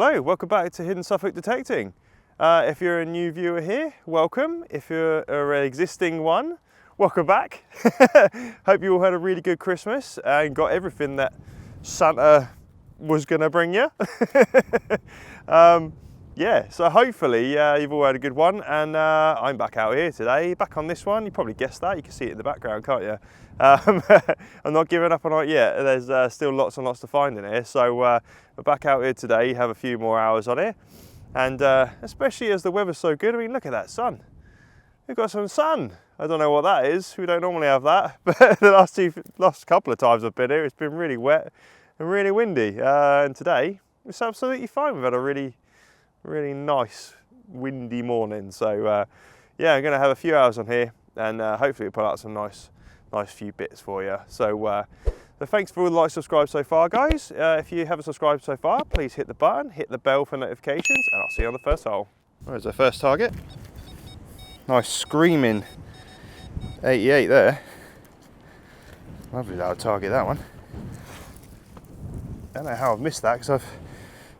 Hello, welcome back to Hidden Suffolk Detecting. If you're a new viewer here, welcome. If you're an existing one, welcome back. Hope you all had a really good Christmas and got everything that Santa was going to bring you. Yeah, so hopefully you've all had a good one, and I'm back out here today, back on this one. You probably guessed that, you can see it in the background, can't you? I'm not giving up on it yet. There's still lots and lots to find in here, so we're back out here today, have a few more hours on here, and especially as the weather's so good. I mean, look at that sun. We've got some sun. I don't know what that is, we don't normally have that, but the last couple of times I've been here, it's been really wet and really windy, and today it's absolutely fine. We've had a really nice windy morning, so yeah, I'm going to have a few hours on here, and hopefully we'll pull out some nice few bits for you. So thanks for all the likes, subscribe so far, guys. If you haven't subscribed so far, please hit the button, hit the bell for notifications, and I'll see you on the first hole. There's our first target. Nice screaming 88 there. Lovely little target, that one. I don't know how I've missed that, because I've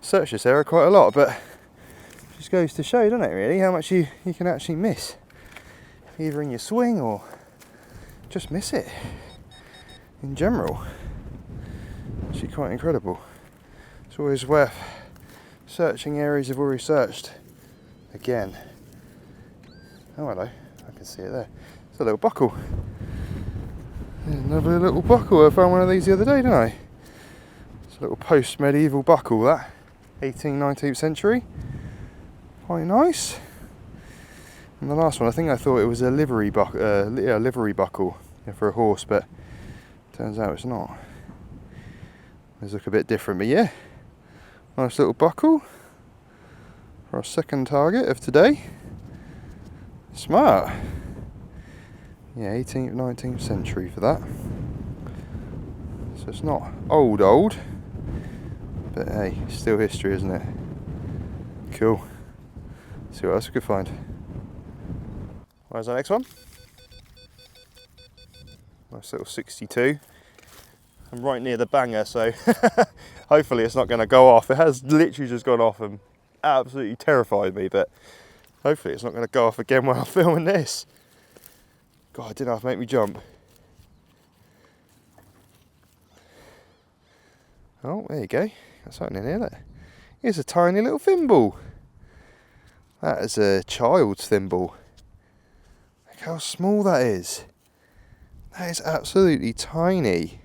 searched this area quite a lot, but just goes to show, doesn't it, really, how much you can actually miss, either in your swing or just miss it in general. Actually quite incredible. It's always worth searching areas you've already searched again. Oh, hello, I can see it there. It's a little buckle. There's another little buckle. I found one of these the other day, didn't I? It's a little post-medieval buckle, that. 18th, 19th century. Quite nice. And the last one, I thought it was a livery buckle for a horse, but turns out it's not. These look a bit different, but yeah, nice little buckle for our second target of today. Smart. Yeah, 18th, 19th century for that. So it's not old, but hey, still history, isn't it? Cool. See what else we could find. Where's our next one? Nice little 62. I'm right near the banger, so hopefully it's not going to go off. It has literally just gone off and absolutely terrified me, but hopefully it's not going to go off again while I'm filming this. God, it didn't have to make me jump. Oh, there you go. Got something in here. Look. Here's a tiny little thimble. That is a child's thimble. Look how small that is. That is absolutely tiny.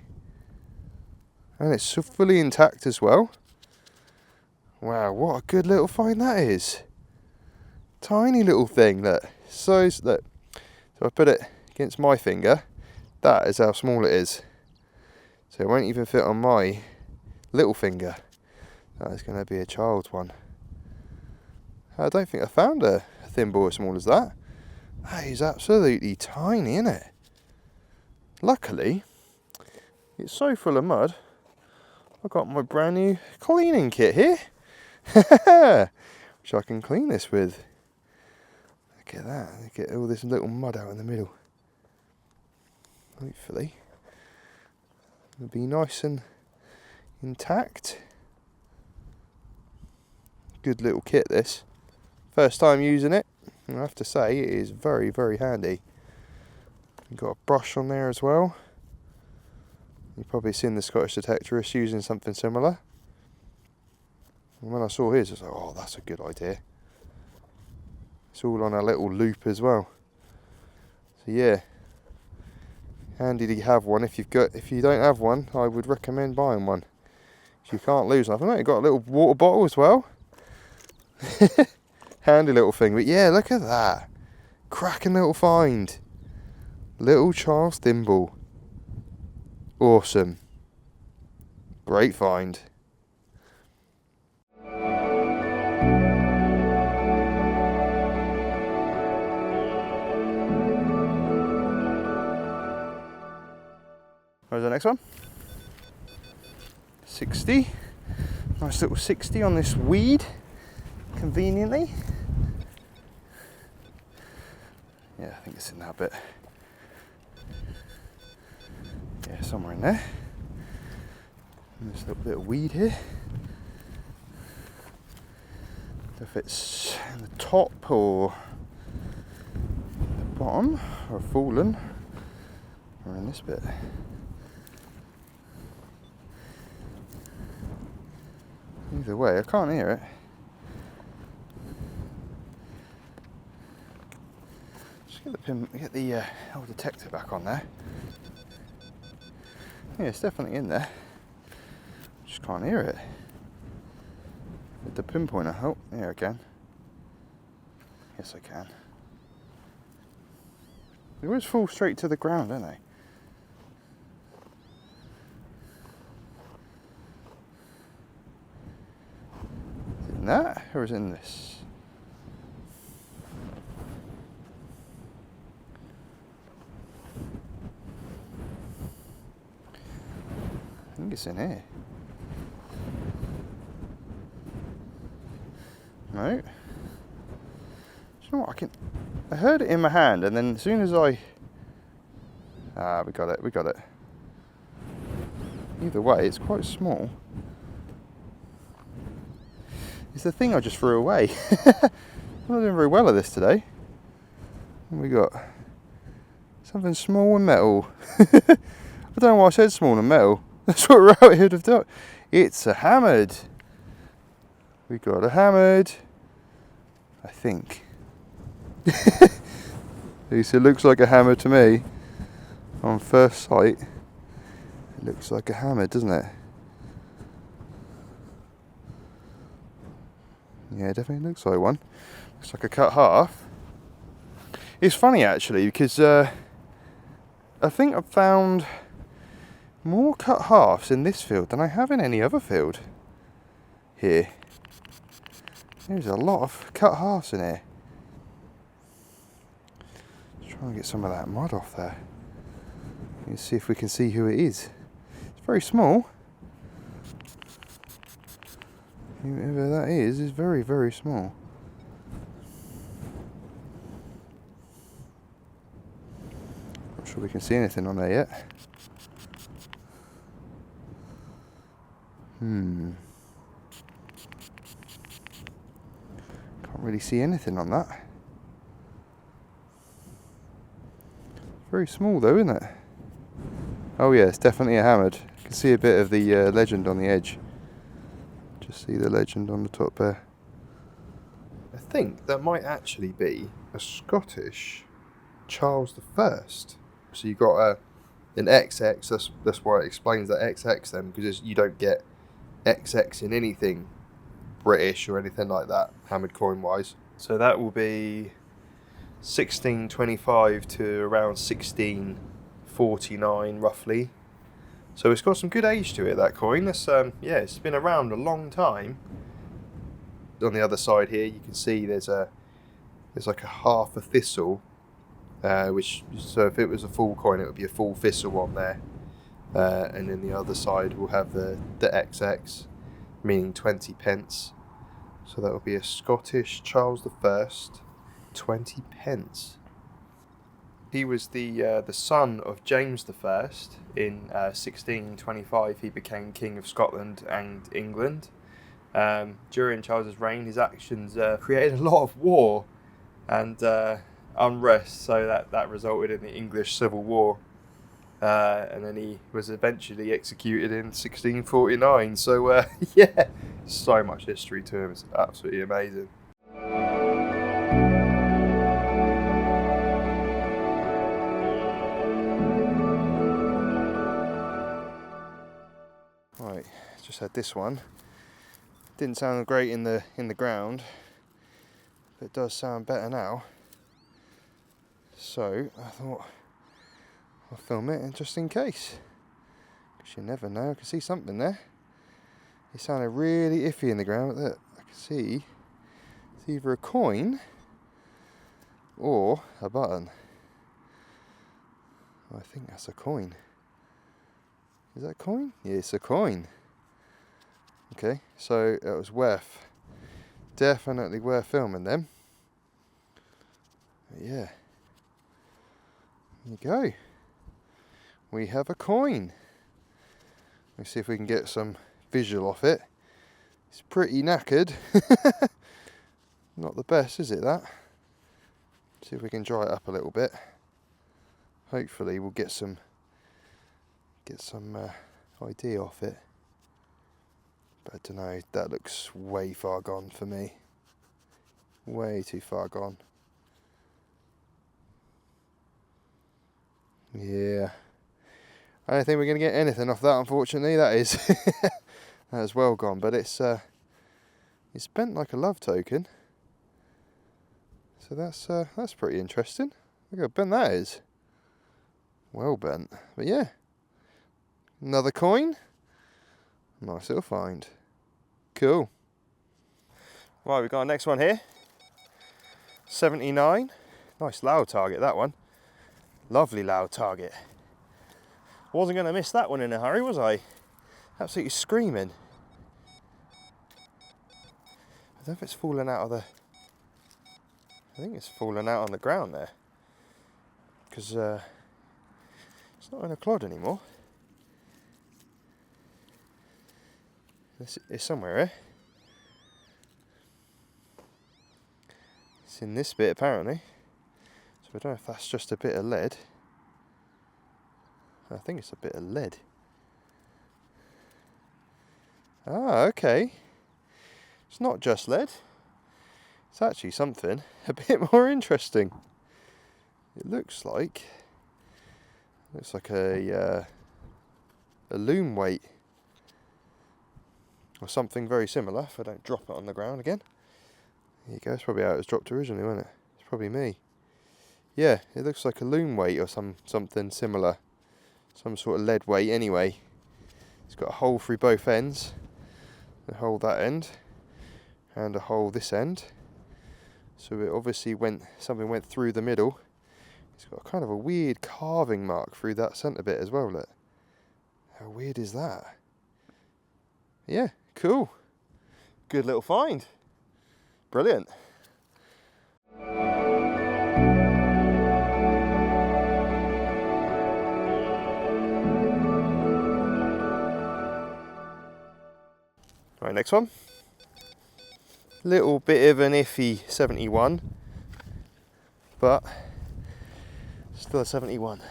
And it's fully intact as well. Wow, what a good little find that is. Tiny little thing, look. So I put it against my finger. That is how small it is. So it won't even fit on my little finger. That is going to be a child's one. I don't think I found a thimble as small as that. That is absolutely tiny, isn't it? Luckily, it's so full of mud, I've got my brand new cleaning kit here. Which I can clean this with. Look at that. Get all this little mud out in the middle. Hopefully it'll be nice and intact. Good little kit, this. First time using it, and I have to say it is very, very handy. You've got a brush on there as well. You've probably seen the Scottish detectorists using something similar. And when I saw his, I was like, oh, that's a good idea. It's all on a little loop as well. So yeah, handy to have one. If you don't have one, I would recommend buying one. You can't lose nothing. You've got a little water bottle as well. Handy little thing, but yeah, look at that. Cracking little find. Little child's thimble. Awesome. Great find. Where's the next one? 60. Nice little 60 on this weed. Conveniently. Yeah, I think it's in that bit. Yeah, somewhere in there. And there's a little bit of weed here. if it's in the top or the bottom, or fallen, or in this bit. Either way, I can't hear it. Just get the old detector back on there. Yeah, it's definitely in there. Just can't hear it. With the pinpointer. Oh, here I can. Yes, I can. They always fall straight to the ground, don't they? Is it in that, or is it in this? I think it's in here. No. Do you know what? I heard it in my hand, and then as soon as we got it. Either way, it's quite small. It's the thing I just threw away. I'm not doing very well at this today. What have we got? Something small and metal. I don't know why I said small and metal. That's what Rabbit would have done. It's a hammered. We got a hammered. I think. At least it looks like a hammer to me. On first sight, it looks like a hammer, doesn't it? Yeah, it definitely looks like one. Looks like a cut half. It's funny actually, because I think I've found more cut halves in this field than I have in any other field here. There's a lot of cut halves in here. Just trying to get some of that mud off there. Let's see if we can see who it is. It's very small. Whoever that is very, very small. Not sure we can see anything on there yet. Can't really see anything on that. Very small though, isn't it? Oh yeah, it's definitely a hammered. You can see a bit of the legend on the edge. Just see the legend on the top there. I think that might actually be a Scottish Charles I. So you've got an XX, that's why it explains that XX then, because you don't get XX in anything British or anything like that, hammered coin wise. So that will be 1625 to around 1649 roughly. So it's got some good age to it, that coin. That's yeah, it's been around a long time. On the other side here, you can see there's like a half a thistle, which, so if it was a full coin, it would be a full thistle on there. And then the other side will have the XX, meaning 20 pence. So that will be a Scottish Charles I, 20 pence. He was the son of James I. In 1625, he became King of Scotland and England. During Charles's reign, his actions created a lot of war and unrest, so that resulted in the English Civil War. And then he was eventually executed in 1649. So yeah, so much history to him. It's absolutely amazing. Right, just had this one. Didn't sound great in the ground, but it does sound better now. So I thought I'll film it just in case, because you never know. I can see something there. It sounded really iffy in the ground, but look, I can see it's either a coin or a button. I think that's a coin. Is that a coin? Yeah, it's a coin. Okay, so it was definitely worth filming them. But yeah, there you go. We have a coin. Let's see if we can get some visual off it. It's pretty knackered. Not the best, is it, that? See if we can dry it up a little bit. Hopefully we'll get some idea off it. But I don't know, that looks way far gone for me. Way too far gone. Yeah. I don't think we're going to get anything off that, unfortunately. That is that is well gone, but it's bent like a love token. So that's pretty interesting. Look how bent that is. Well bent. But yeah. Another coin. Nice little find. Cool. Right, we've got our next one here. 79. Nice loud target, that one. Lovely loud target. Wasn't going to miss that one in a hurry, was I? Absolutely screaming. I don't know if it's fallen out of the... I think it's fallen out on the ground there. Because it's not in a clod anymore. It's somewhere here. It's in this bit apparently. So I don't know if that's just a bit of lead. I think it's a bit of lead. Ah, okay. It's not just lead. It's actually something a bit more interesting. It looks like a loom weight or something very similar. If I don't drop it on the ground again. There you go. It's probably how it was dropped originally, wasn't it? It's probably me. Yeah, it looks like a loom weight or something similar. Some sort of lead weight anyway. It's got a hole through both ends. A hole that end. And a hole this end. So it obviously something went through the middle. It's got kind of a weird carving mark through that centre bit as well, look. How weird is that? Yeah, cool. Good little find. Brilliant. Right, next one. Little bit of an iffy 71, but still a 71.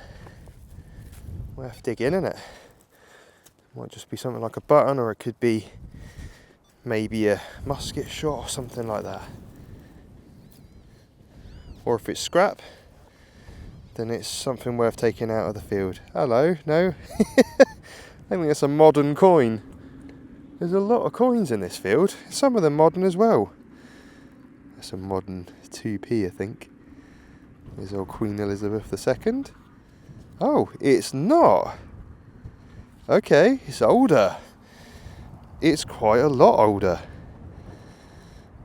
Worth digging, isn't it? Might just be something like a button, or it could be maybe a musket shot or something like that. Or if it's scrap, then it's something worth taking out of the field. Hello, no? I think that's a modern coin. There's a lot of coins in this field, some of them modern as well. That's a modern 2p, I think. There's old Queen Elizabeth II. Oh, it's not. Okay, it's older. It's quite a lot older.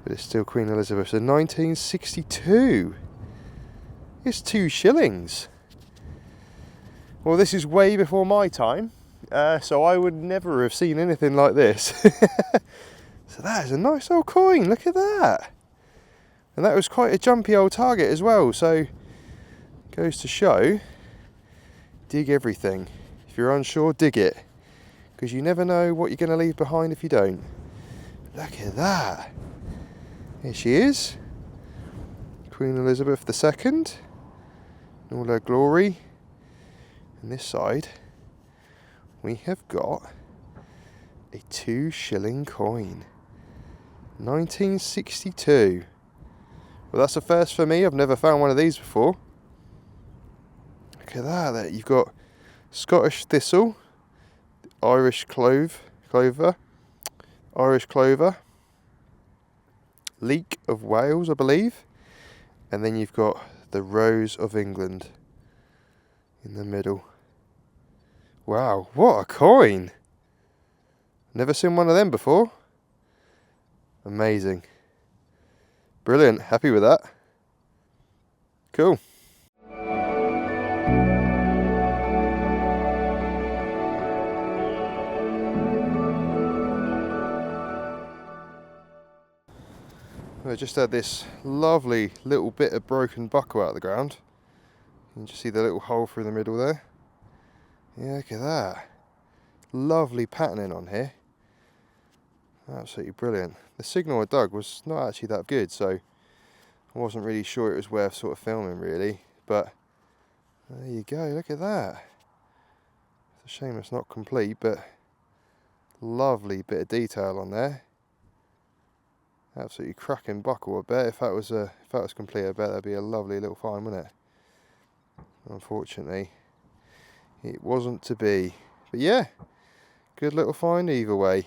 But it's still Queen Elizabeth. So 1962. It's 2 shillings. Well, this is way before my time. So I would never have seen anything like this. So that is a nice old coin, look at that. And that was quite a jumpy old target as well, so goes to show, dig everything. If you're unsure, dig it, because you never know what you're going to leave behind if you don't. Look at that. Here she is, Queen Elizabeth II, in all her glory. And this side, we have got a 2 shilling coin. 1962. Well, that's a first for me. I've never found one of these before. Look at that. You've got Scottish thistle, Irish clover, Irish clover, leek of Wales, I believe. And then you've got the Rose of England in the middle. Wow, what a coin! Never seen one of them before. Amazing. Brilliant, happy with that. Cool. I just had this lovely little bit of broken buckle out of the ground. You can just see the little hole through the middle there. Yeah, look at that. Lovely patterning on here. Absolutely brilliant. The signal I dug was not actually that good, so I wasn't really sure it was worth sort of filming really, but there you go, look at that. It's a shame it's not complete, but lovely bit of detail on there. Absolutely cracking buckle, I bet. If that was complete, I bet that'd be a lovely little find, wouldn't it? Unfortunately, it wasn't to be. But yeah, good little find either way.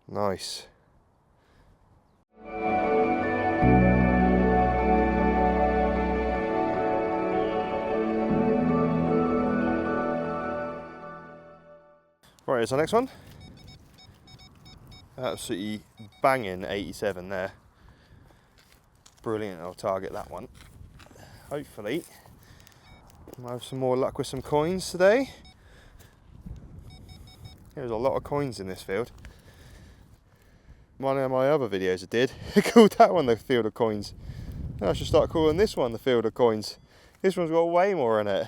Nice. Right, here's our next one. Absolutely banging 87 there. Brilliant, I'll target that one. Hopefully, I'll have some more luck with some coins today. There's a lot of coins in this field. One of my other videos I did, I called that one the field of coins. Now I should start calling this one the field of coins. This one's got way more in it.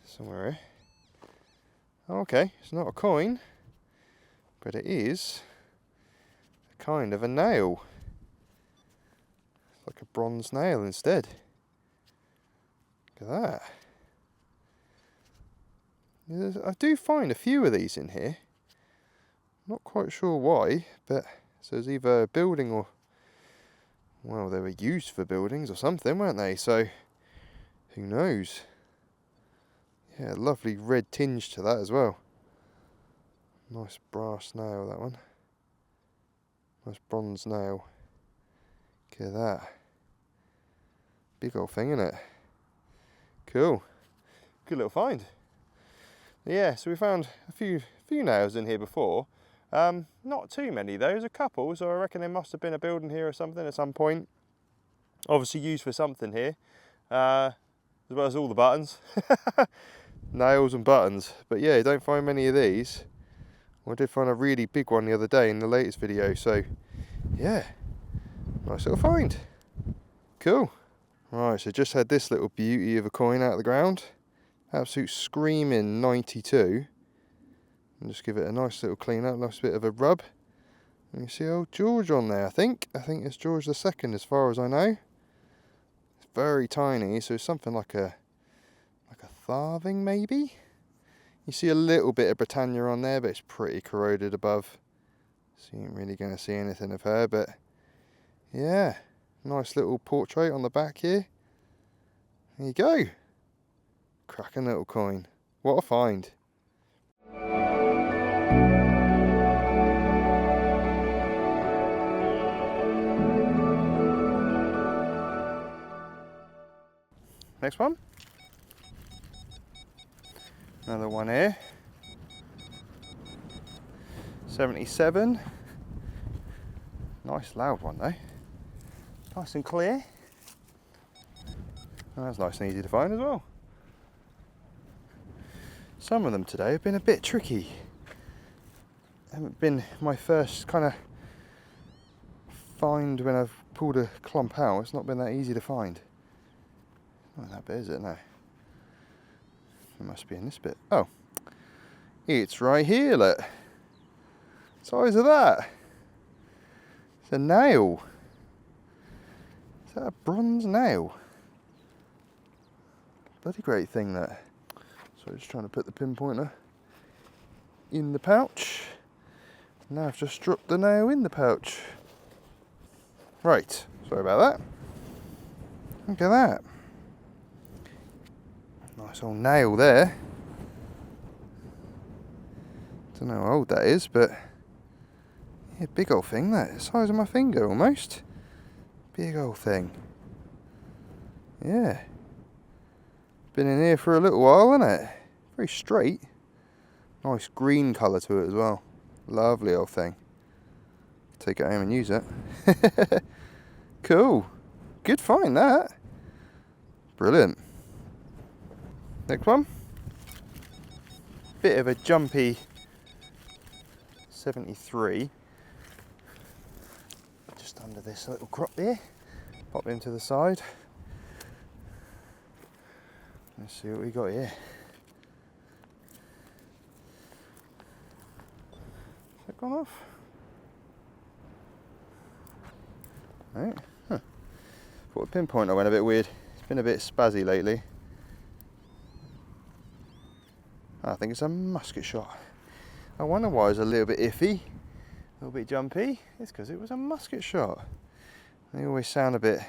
Somewhere here. Okay, it's not a coin, but it is kind of a nail. It's like a bronze nail instead. Look at that. I do find a few of these in here. Not quite sure why, but so it's either a building or, well, they were used for buildings or something, weren't they? So who knows? Yeah, lovely red tinge to that as well. Nice brass nail, that one. Nice bronze nail. Look at that. Big old thing, isn't it? Cool. Good little find. Yeah, so we found a few nails in here before. Not too many though, there's a couple, so I reckon there must have been a building here or something at some point. Obviously used for something here, as well as all the buttons. Nails and buttons, but yeah, you don't find many of these. I did find a really big one the other day in the latest video, so yeah, nice little find. Cool. Right, so just had this little beauty of a coin out of the ground. Absolute screaming 92. And just give it a nice little clean up, nice bit of a rub. And you see old George on there, I think it's George II as far as I know. It's very tiny, so it's something like a farthing maybe. You see a little bit of Britannia on there, but it's pretty corroded above, so you ain't really going to see anything of her. But yeah, nice little portrait on the back here. There you go. Cracking little coin. What a find. Next one. Another one here. 77. Nice loud one though. Nice and clear. And that's nice and easy to find as well. Some of them today have been a bit tricky. Haven't been my first kind of find when I've pulled a clump out. It's not been that easy to find. Not that bit, is it? No. It must be in this bit. Oh, it's right here, look. Size of that. It's a nail. Is that a bronze nail? Bloody great thing, that. So just trying to put the pinpointer in the pouch. Now I've just dropped the nail in the pouch. Right, sorry about that. Look at that. Nice old nail there. Don't know how old that is, but yeah, big old thing, that. The size of my finger almost. Big old thing. Yeah. Been in here for a little while, hasn't it? Very straight. Nice green colour to it as well. Lovely old thing. Take it home and use it. Cool. Good find, that. Brilliant. Next one. Bit of a jumpy 73. Just under this little crop here. Pop him to the side. Let's see what we got here. Has that gone off? Right. Huh. Thought the pinpointer went a bit weird. It's been a bit spazzy lately. I think it's a musket shot. I wonder why it's a little bit iffy, a little bit jumpy. It's because it was a musket shot. They always sound a bit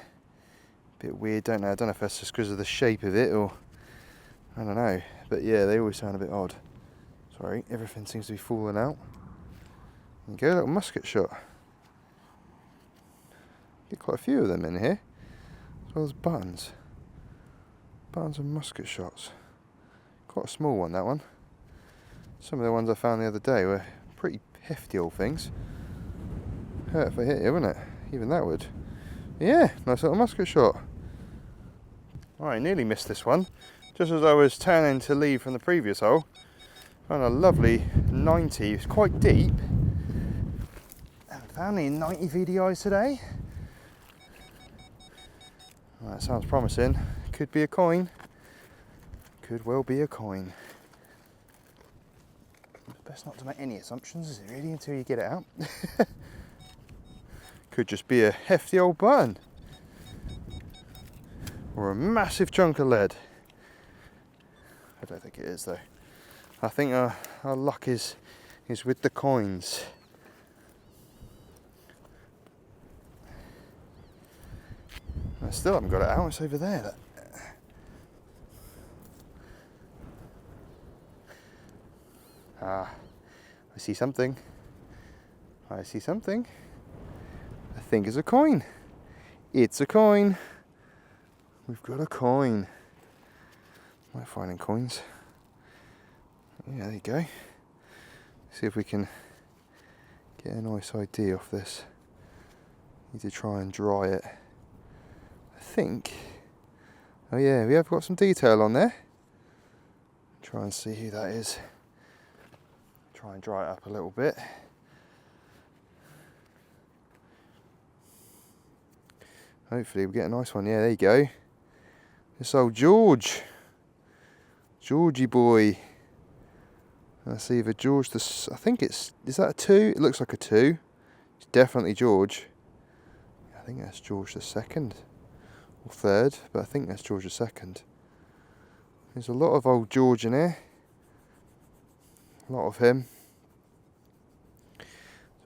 weird, don't they? I don't know if that's just because of the shape of it or I don't know. But yeah, they always sound a bit odd. Sorry, everything seems to be falling out. There you go, a little musket shot. Get quite a few of them in here, as well as buttons. Buttons and musket shots. Quite a small one, that one. Some of the ones I found the other day were pretty hefty old things. Hurt if I hit you, wouldn't it? Even that would. Yeah, nice little musket shot. Alright, nearly missed this one. Just as I was turning to leave from the previous hole, found a lovely 90. It's quite deep. Haven't found any 90 VDIs today. That sounds promising. Could be a coin. Could well be a coin. Best not to make any assumptions, is it really, until you get it out? Could just be a hefty old button. Or a massive chunk of lead. I don't think it is though. I think our luck is with the coins. I still haven't got it out, it's over there. That. I see something. I see something. I think it's a coin. It's a coin. We've got a coin. Am I finding coins? Yeah, there you go. See if we can get a nice ID off this. Need to try and dry it. I think. Oh yeah, we have got some detail on there. Try and see who that is. Try and dry it up a little bit. Hopefully we get a nice one. Yeah, there you go. This old George. Georgie boy. That's either George the... I think it's... Is that a 2? It looks like a 2. It's definitely George. I think that's George the 2nd. Or 3rd. But I think that's George the 2nd. There's a lot of old George in here. A lot of him.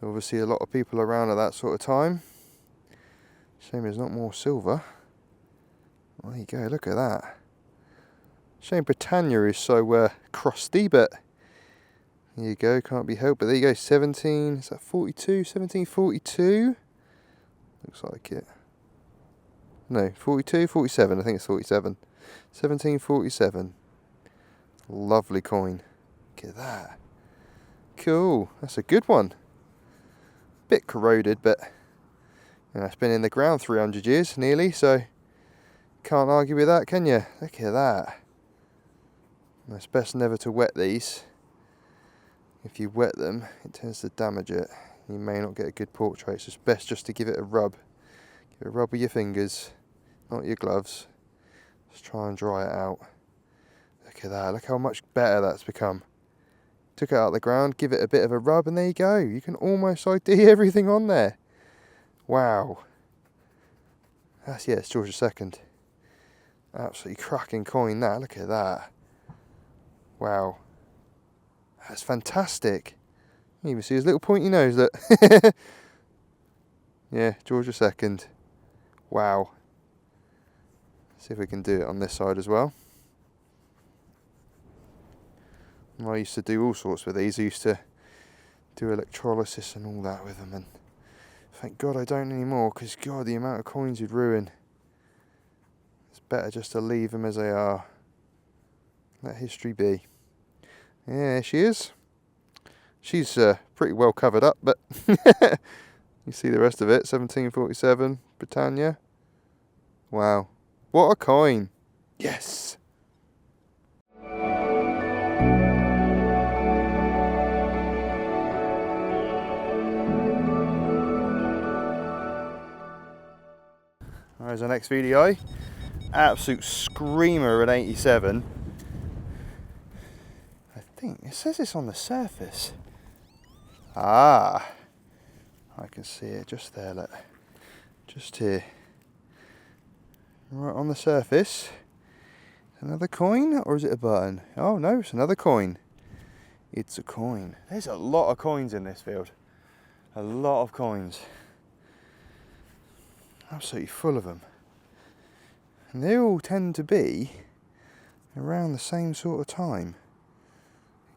So obviously a lot of people around at that sort of time. Shame there's not more silver. Well, there you go, look at that. Shame Britannia is so crusty, but there you go, can't be helped. But there you go, 17, is that 42? 1742? Looks like it. No, 42, 47, I think it's 47. 1747. Lovely coin. Look at that. Cool, that's a good one. Bit corroded, but you know, it's been in the ground 300 years nearly, so can't argue with that, can you? Look at that. And it's best never to wet these. If you wet them, it tends to damage it. You may not get a good portrait, so it's best just to give it a rub. Give it a rub with your fingers, not your gloves. Just try and dry it out. Look at that, look how much better that's become. Took it out of the ground, give it a bit of a rub, and there you go. You can almost ID everything on there. Wow. That's, yeah, it's George II. Absolutely cracking coin that, look at that. Wow. That's fantastic. You can see his little pointy nose, look. Yeah, George II. Wow. See if we can do it on this side as well. I used to do all sorts with these. I used to do electrolysis and all that with them, and thank God I don't anymore, because God, the amount of coins you'd ruin. It's better just to leave them as they are. Let history be. Yeah, there she is. She's pretty well covered up, but you see the rest of it. 1747, Britannia. Wow. What a coin. Yes. There's our next VDI. Absolute screamer at 87. I think it says it's on the surface. Ah, I can see it just there. Look, Just here. Right on the surface. Another coin, or is it a button? Oh no, it's another coin. It's a coin. There's a lot of coins in this field. A lot of coins. Absolutely full of them. And they all tend to be around the same sort of time.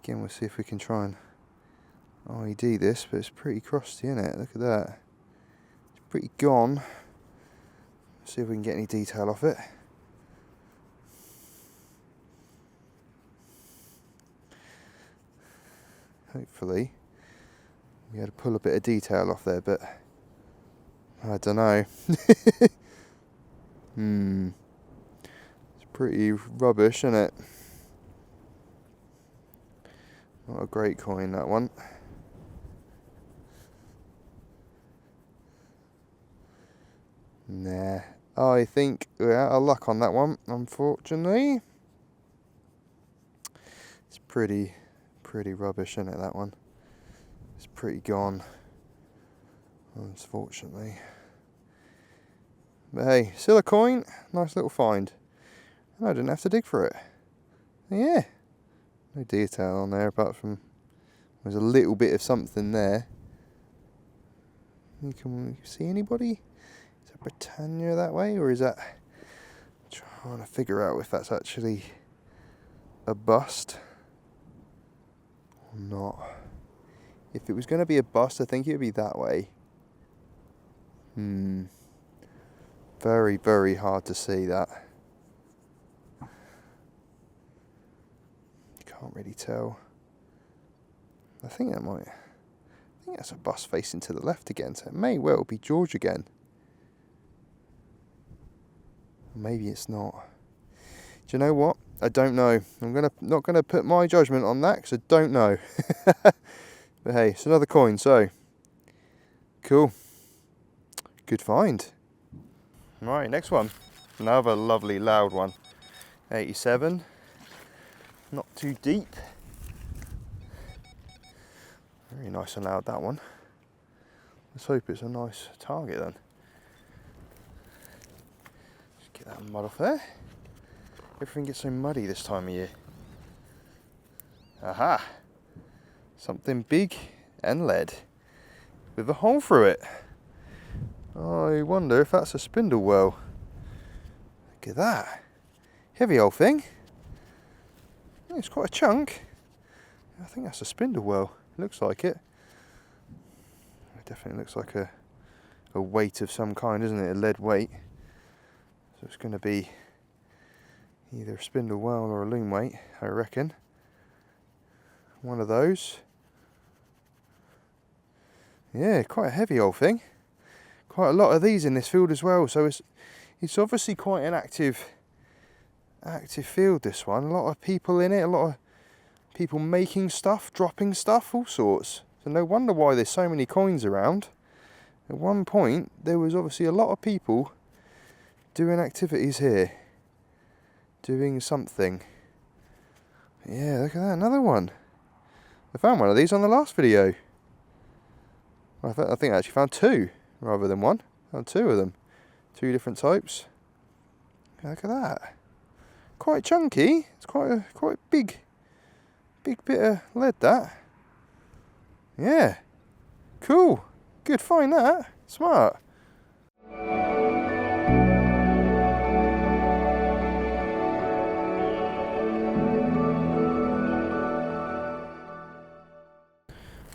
Again, we'll see if we can try and ID this, but it's pretty crusty, isn't it? Look at that. It's pretty gone. See if we can get any detail off it. Hopefully we had to pull a bit of detail off there, but I don't know. It's pretty rubbish, isn't it? Not a great coin, that one. Nah, I think we're out of luck on that one, unfortunately. It's pretty rubbish, isn't it, that one? It's pretty gone, unfortunately. But hey, still a coin, nice little find. And I didn't have to dig for it. Yeah, no detail on there apart from there's a little bit of something there. You can see anybody? Is that Britannia that way, or is that... trying to figure out if that's actually a bust or not. If it was going to be a bust, I think it would be that way. Very, very hard to see that. Can't really tell. I think that's a bust facing to the left again, so it may well be George again. Maybe it's not. Do you know what? I don't know. I'm not gonna put my judgment on that because I don't know. But hey, it's another coin, so cool. Good find. Right, next one. Another lovely loud one. 87. Not too deep. Very nice and loud, that one. Let's hope it's a nice target then. Just get that mud off there. Everything gets so muddy this time of year. Aha! Something big and lead with a hole through it. I wonder if that's a spindle well. Look at that. Heavy old thing. It's quite a chunk. I think that's a spindle well. Looks like it. It definitely looks like a weight of some kind, isn't it? A lead weight. So it's going to be either a spindle well or a loom weight, I reckon. One of those. Yeah, quite a heavy old thing. Quite a lot of these in this field as well. So it's obviously quite an active field, this one. A lot of people in it, a lot of people making stuff, dropping stuff, all sorts. So no wonder why there's so many coins around. At one point, there was obviously a lot of people doing activities here. Doing something. Yeah, look at that, another one. I found one of these on the last video. I think I actually found two rather than one. I found two of them. Two different types. Look at that. Quite chunky. It's quite big bit of lead, that. Yeah. Cool. Good find, that. Smart.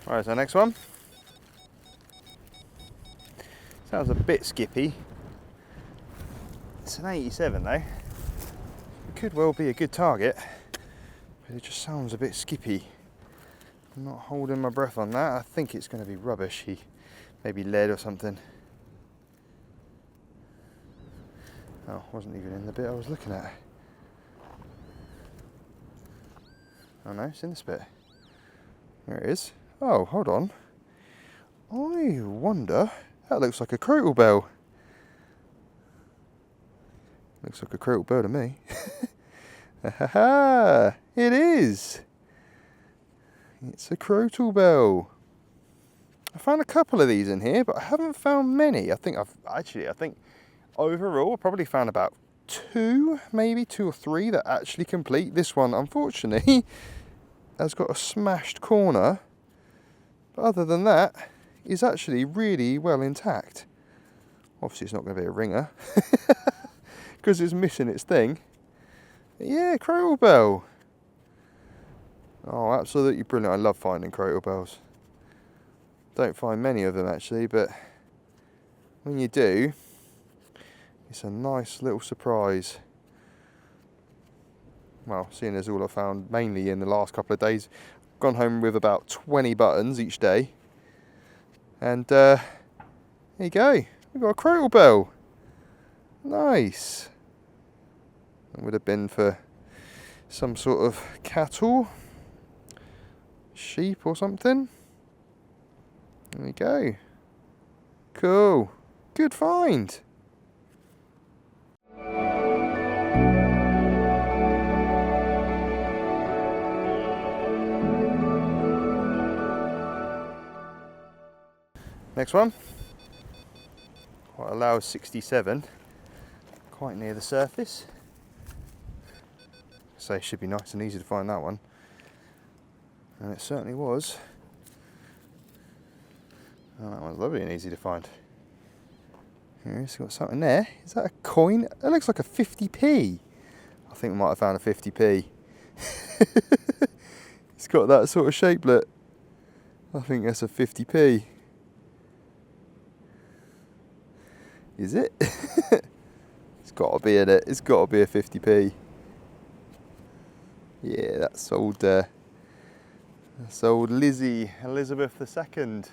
Right, so next one. Sounds a bit skippy. It's an 87 though. Could well be a good target, but it just sounds a bit skippy. I'm not holding my breath on that. I think it's going to be rubbishy, maybe lead or something. Oh, wasn't even in the bit I was looking at. Oh no, it's in this bit. There it is. Oh, hold on. I wonder, that looks like a crotal bell. Looks like a crotal bell to me. Ha ha! It is! It's a crotal bell. I found a couple of these in here, but I haven't found many. I think overall I probably found about two, maybe 2 or 3 that actually complete. This one, unfortunately, has got a smashed corner. But other than that, is actually really well intact. Obviously it's not going to be a ringer because it's missing its thing. But yeah, crotal bell. Oh, absolutely brilliant. I love finding crotal bells. Don't find many of them actually, but when you do, it's a nice little surprise. Well, seeing as all I found mainly in the last couple of days, I've gone home with about 20 buttons each day. And there you go, we've got a crotal bell. Nice. That would have been for some sort of cattle, sheep or something. There we go. Cool. Good find. Next one. Quite a loud 67. Quite near the surface. So it should be nice and easy to find that one. And it certainly was. Oh, that one's lovely and easy to find. Here's got something there. Is that a coin? It looks like a 50p. I think we might have found a 50p. It's got that sort of shapelet. I think that's a 50p. Is it? It's got to be in it. It's got to be a 50p. Yeah, that's old Lizzie, Elizabeth II.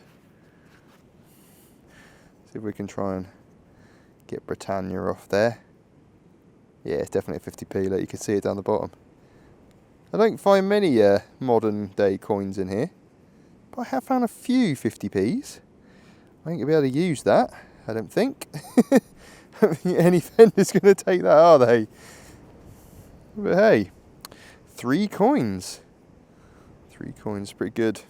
See if we can try and get Britannia off there. Yeah, it's definitely a 50p. Like, you can see it down the bottom. I don't find many modern day coins in here, but I have found a few 50p's. I think you'll be able to use that. I don't think. I don't think any vendor's going to take that, are they? But hey, 3 coins. 3 coins, pretty good.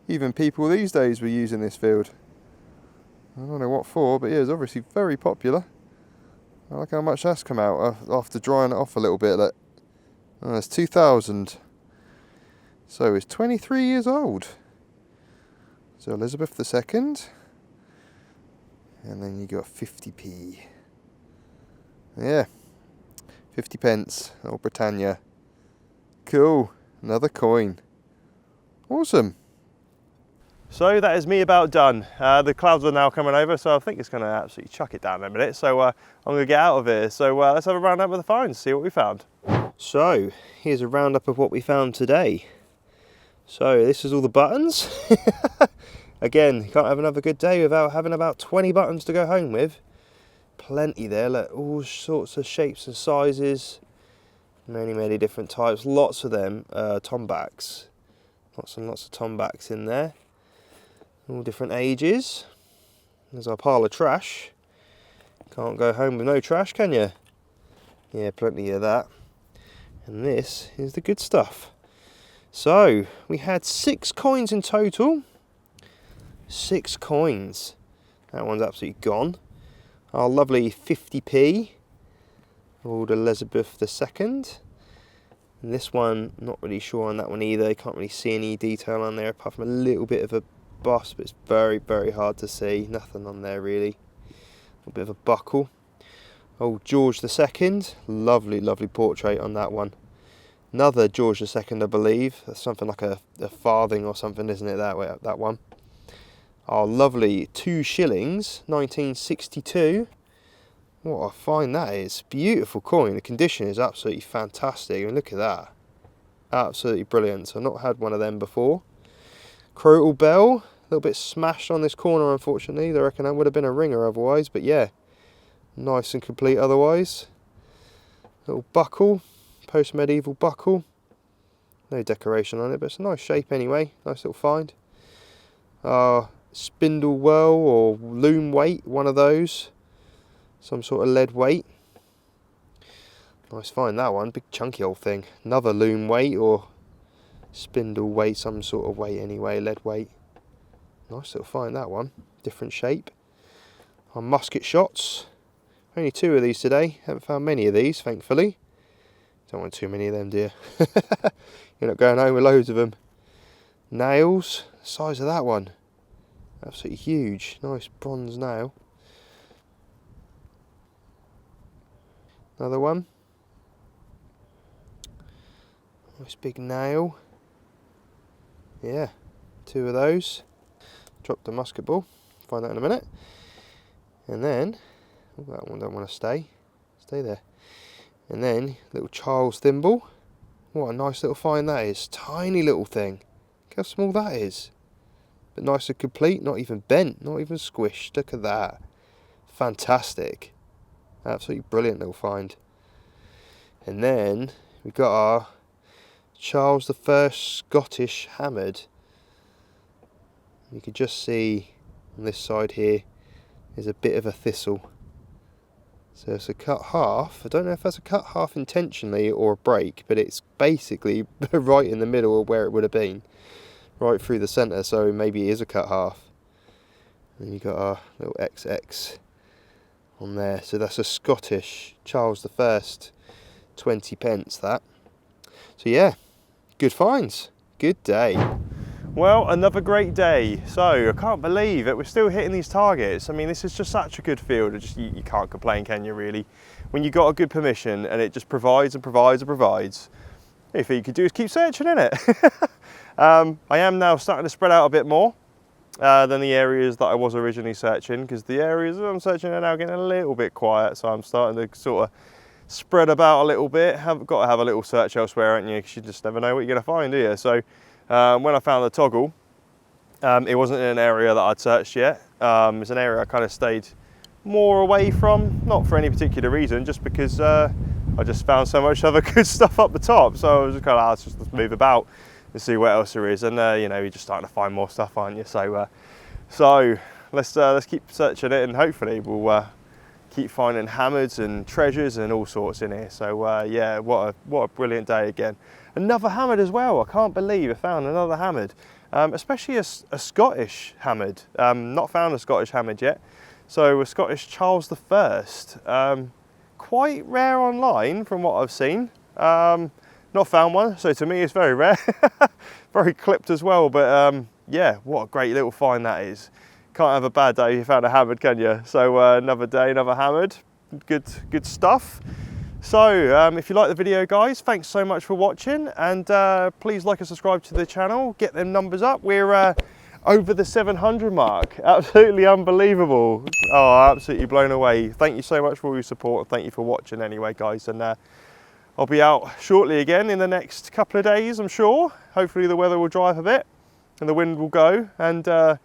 Even people these days were using this field. I don't know what for, but yeah, it's obviously very popular. I like how much that's come out after drying it off a little bit. Like, oh, it's 2000. So it's 23 years old. So Elizabeth II. And then you got 50p. Yeah, 50 pence, old Britannia. Cool, another coin. Awesome. So that is me about done. The clouds are now coming over, so I think it's going to absolutely chuck it down in a minute. So I'm going to get out of here. So let's have a roundup of the finds, see what we found. So here's a roundup of what we found today. So this is all the buttons. Again, you can't have another good day without having about 20 buttons to go home with. Plenty there, look, all sorts of shapes and sizes. Many different types, lots of them, tombacks. Lots and lots of tombacks in there. All different ages. There's our pile of trash. Can't go home with no trash, can you? Yeah, plenty of that. And this is the good stuff. So, we had 6 coins in total. 6 coins. That one's absolutely gone. Our lovely 50p. Old Elizabeth II. And this one, not really sure on that one either. Can't really see any detail on there apart from a little bit of a bust, but it's very hard to see. Nothing on there really. A little bit of a buckle. Old George II. Lovely portrait on that one. Another George II, I believe. That's something like a farthing or something, isn't it? That one. Our lovely 2 shillings, 1962. What a find that is. Beautiful coin. The condition is absolutely fantastic. I mean, look at that. Absolutely brilliant. So I've not had one of them before. Crotal bell. A little bit smashed on this corner, unfortunately. I reckon that would have been a ringer otherwise. But yeah, nice and complete otherwise. Little buckle. Post-medieval buckle. No decoration on it, but it's a nice shape anyway. Nice little find. Spindle whirl or loom weight, one of those. Some sort of lead weight. Nice find that one, big chunky old thing. Another loom weight or spindle weight, some sort of weight anyway, lead weight. Nice little find, that one. Different shape. Our musket shots. Only 2 of these today. Haven't found many of these, thankfully. Don't want too many of them, dear. You're not going home with loads of them. Nails. The size of that one. Absolutely huge. Nice bronze nail. Another one. Nice big nail. Yeah, 2 of those. Drop the musket ball. Find that in a minute. And then, oh, that one don't want to stay. Stay there. And then, little child's thimble. What a nice little find that is. Tiny little thing. Look how small that is. But nice and complete. Not even bent. Not even squished. Look at that. Fantastic. Absolutely brilliant little find. And then, we've got our Charles I Scottish hammered. You can just see on this side here is a bit of a thistle. So it's a cut half. I don't know if that's a cut half intentionally or a break, but it's basically right in the middle of where it would have been. Right through the centre, so maybe it is a cut half. And you've got our little XX on there. So that's a Scottish Charles I, 20 pence that. So yeah, good finds. Good day. Well, another great day. So I can't believe it. We're still hitting these targets. I mean, this is just such a good field. You can't complain, can you, really? When you got a good permission and it just provides and provides and provides. The only thing you could do is keep searching, innit? I am now starting to spread out a bit more than the areas that I was originally searching, because the areas that I'm searching are now getting a little bit quiet. So I'm starting to sort of spread about a little bit. Got to have a little search elsewhere, haven't you? Because you just never know what you're going to find, do you? So when I found the toggle, it wasn't in an area that I'd searched yet. It's an area I kind of stayed more away from, not for any particular reason, just because I just found so much other good stuff up the top. So I was just kind of, let's move about and see what else there is. And you know, you're just starting to find more stuff, aren't you? So let's keep searching it, and hopefully we'll keep finding hammers and treasures and all sorts in here. So yeah, what a brilliant day again. Another hammered as well. I can't believe I found another hammered, especially a Scottish hammered. Not found a Scottish hammered yet. So a Scottish Charles I. Quite rare online from what I've seen. Not found one, so to me it's very rare. Very clipped as well, but yeah, what a great little find that is. Can't have a bad day if you found a hammered, can you? So another day, another hammered. Good stuff. So if you like the video, guys, thanks so much for watching, and please like and subscribe to the channel. Get them numbers up. We're over the 700 mark. Absolutely unbelievable. Oh, absolutely blown away. Thank you so much for all your support. Thank you for watching anyway, guys. And I'll be out shortly again in the next couple of days, I'm sure. Hopefully the weather will dry up a bit and the wind will go, and I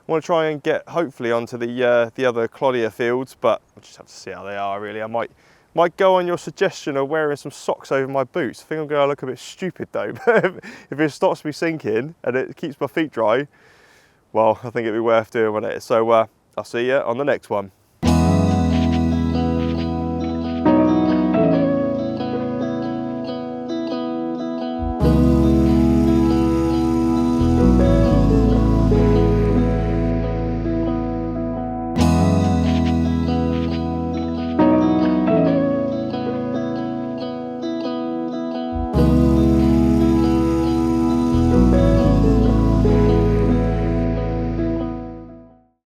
want to try and get hopefully onto the other cloddier fields, but I'll just have to see how they are, really. I might go on your suggestion of wearing some socks over my boots. I think I'm going to look a bit stupid though, but if it stops me sinking and it keeps my feet dry, well, I think it'd be worth doing, wouldn't it? So I'll see you on the next one.